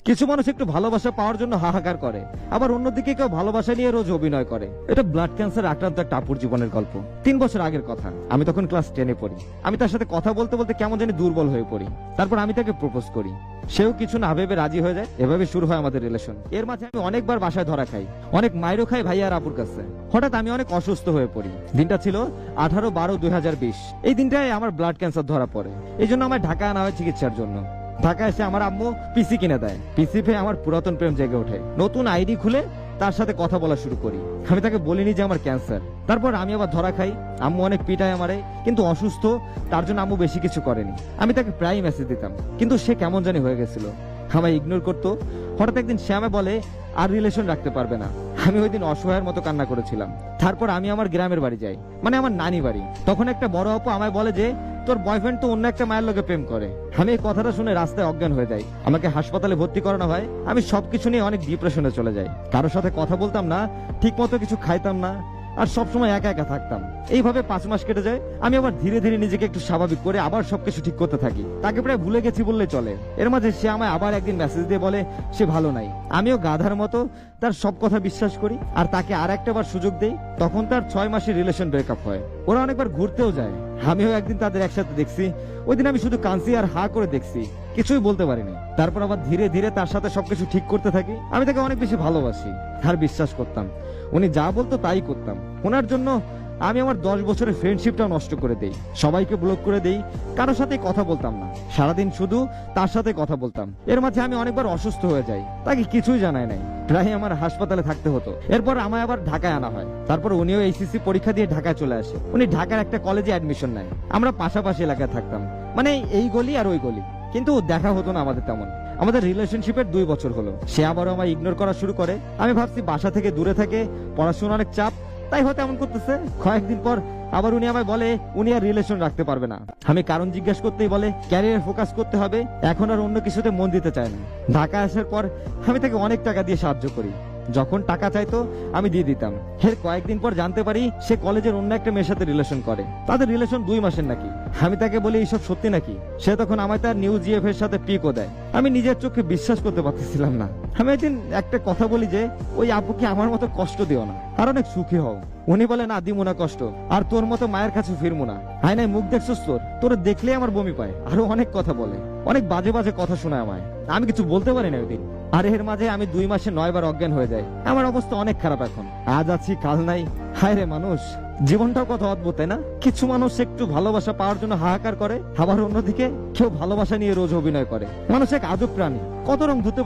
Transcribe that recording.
কিছু মানুষ একটু ভালোবাসা পাওয়ার জন্য হাহাকার করে, আবার অন্যদিকে কেউ ভালোবাসা নিয়ে রোজ অভিনয় করে। এটা ব্লাড ক্যান্সার আক্রান্ত একটা আপুর জীবনের গল্প। 3 বছর আগের কথা, আমি তখন ক্লাস 10-এ পড়ি। আমি তার সাথে কথা বলতে বলতে কেমন জানি দুর্বল হয়ে পড়ি। তারপর আমি তাকে প্রপোজ করি, সেও কিছু না ভেবে রাজি হয়ে যায়। এভাবে শুরু হয় আমাদের রিলেশন। এর মাঝে আমি অনেকবার বাসায় ধরা খাই, অনেক মাইরও খাই ভাইয়া আর আপুর কাছে। হঠাৎ আমি অনেক অসুস্থ হয়ে পড়ি। দিনটা ছিল 18/12/2020। এই দিনটায় আমার ব্লাড ক্যান্সার ধরা পড়ে। এই জন্য আমার ঢাকা আনা হয় চিকিৎসার জন্য। ঢাকায় এসে আমার আম্মু পিসি কিনে দেয়। পিসি পেয়ে আমার পুরাতন প্রেম জেগে ওঠে। নতুন আইডি খুলে তার সাথে কথা বলা শুরু করি। আমি তাকে বলিনি যে আমার ক্যান্সার। তারপর আমি আবার ধরা খাই। আম্মু অনেক পিটায় আমারে, কিন্তু অসুস্থ তার জন্য আম্মু বেশি কিছু করেনি। আমি তাকে প্রায় মেসেজ দিতাম, কিন্তু সে কেমন জানি হয়ে গেছিল, আমায় ইগনোর করতো। হঠাৎ একদিন সে আমায় বলে আর রিলেশন রাখতে পারবে না। আমি ওই দিন অসহায়ের মতো কান্না করেছিলাম। তারপর আমি আমার গ্রামের বাড়ি যাই, মানে আমার নানি বাড়ি। তখন একটা বড় আপু আমায় বলে যে তোর বয়ফ্রেন্ড তো অন্য একটা মায়ের লোকে প্রেম করে। আমি এই কথাটা শুনে রাস্তায় অজ্ঞান হয়ে যাই। আমাকে হাসপাতালে ভর্তি করানো হয়। আমি সবকিছু নিয়ে অনেক ডিপ্রেশনে চলে যাই। কারোর সাথে কথা বলতাম না, ঠিক মতো কিছু খাইতাম না, আর সবসময় একা একা থাকতাম। এইভাবে 5 মাস কেটে যায়। আমি আবার ধীরে ধীরে নিজেকে একটু স্বাভাবিক করে আবার সবকিছু ঠিক করতে থাকি। তাকে প্রায় ভুলে গেছি বললে চলে। এর মাঝে সে আমায় আবার একদিন মেসেজ দিয়ে বলে সে ভালো নাই। আমিও গাধার মতো তার সব কথা বিশ্বাস করি, আর তাকে আর একটা বার সুযোগ দেই। তখন তার 6 মাসের রিলেশন ব্রেকআপ হয়। ওরা অনেকবার ঘুরতেও যায়, আমিও একদিন তাদের একসাথে দেখছি। ওই দিন আমি শুধু কাঁদছি আর হা করে দেখছি, কিছুই বলতে পারিনি। তারপর আবার ধীরে ধীরে তার সাথে সবকিছু ঠিক করতে থাকি। আমি তাকে অনেক বেশি ভালোবাসি আর বিশ্বাস করতাম। উনি যা বলতো তাই করতাম। ওনার জন্য আমি আমার 10 বছরের ফ্রেন্ডশিপটাও নষ্ট করে দেই। সবাইকে ব্লক করে দেই, কারোর সাথে কথা বলতাম না। সারাদিন শুধু তার সাথে কথা বলতাম। এর মাঝে আমি অনেকবার অসুস্থ হয়ে যাই, তাকে কিছুই জানায় নাই। প্রায় আমার হাসপাতালে থাকতে হতো। এরপর আমায় আবার ঢাকায় আনা হয়। তারপর উনিও এইচএসসি পরীক্ষা দিয়ে ঢাকায় চলে আসে। উনি ঢাকার একটা কলেজে অ্যাডমিশন নেয়। আমরা পাশাপাশি এলাকায় থাকতাম, মানে এই গলি আর ওই গলি, কিন্তু দেখা হতো না আমাদের তেমন। আমাদের রিলেশনশিপের 2 বছর হলো। সে আবারও আমায় ইগনোর করা শুরু করে। আমি ভাবছি বাসা থেকে দূরে থাকে, পড়াশোনা অনেক চাপ, তাই হয়তো এমন করতেছে। কয়েকদিন পর আবার উনি আমায় বলে উনি আর রিলেশন রাখতে পারবে না। আমি কারণ জিজ্ঞাসা করতেই বলে ক্যারিয়ার ফোকাস করতে হবে, এখন আর অন্য কিছুতে মন দিতে চায় না। ঢাকা আসার পর আমি তাকে অনেক টাকা দিয়ে সাহায্য করি। যখন টাকা চাইতো আমি দিয়ে দিতাম। এর কয়েকদিন পর জানতে পারি সে কলেজের অন্য একটা মেয়ের সাথে রিলেশন করে। তাদের রিলেশন 2 মাসের নাকি। আমি তাকে বলি এইসব সত্যি নাকি। সে তখন আমায় তার নিউ জিএফ এর সাথে পিকও দেয়। আমি নিজের চোখে বিশ্বাস করতে পারতেছিলাম না। আমি একদিন একটা কথা বলি যে ওই আপুকে আমার মতো কষ্ট দিও না, আর অনেক সুখী হও। উনি বলে না দিমু না কষ্ট, আর তোর মতো মায়ের কাছে ফিরবো না। আয়নায় মুখ দেখছিস তোর দেখলেই আমার বমি পায়। আরো অনেক কথা বলে, অনেক বাজে বাজে কথা শোনায় আমায়। আমি কিছু বলতে পারি না ওই দিন। আর এর মাঝে আমি 2 মাসে 9 বার অজ্ঞান হয়ে যাই। আমার অবস্থা অনেক খারাপ এখন। আজ আছি কাল নাই। হায় রে মানুষ, জীবনটাও কত অদ্ভুত, তাই না? কিছু মানুষ একটু ভালোবাসা পাওয়ার জন্য হাহাকার করে, আবার অন্যদিকে কেউ ভালোবাসা নিয়ে রোজ অভিনয় করে। মানুষ এক আজব প্রাণী, কত রং ধুতে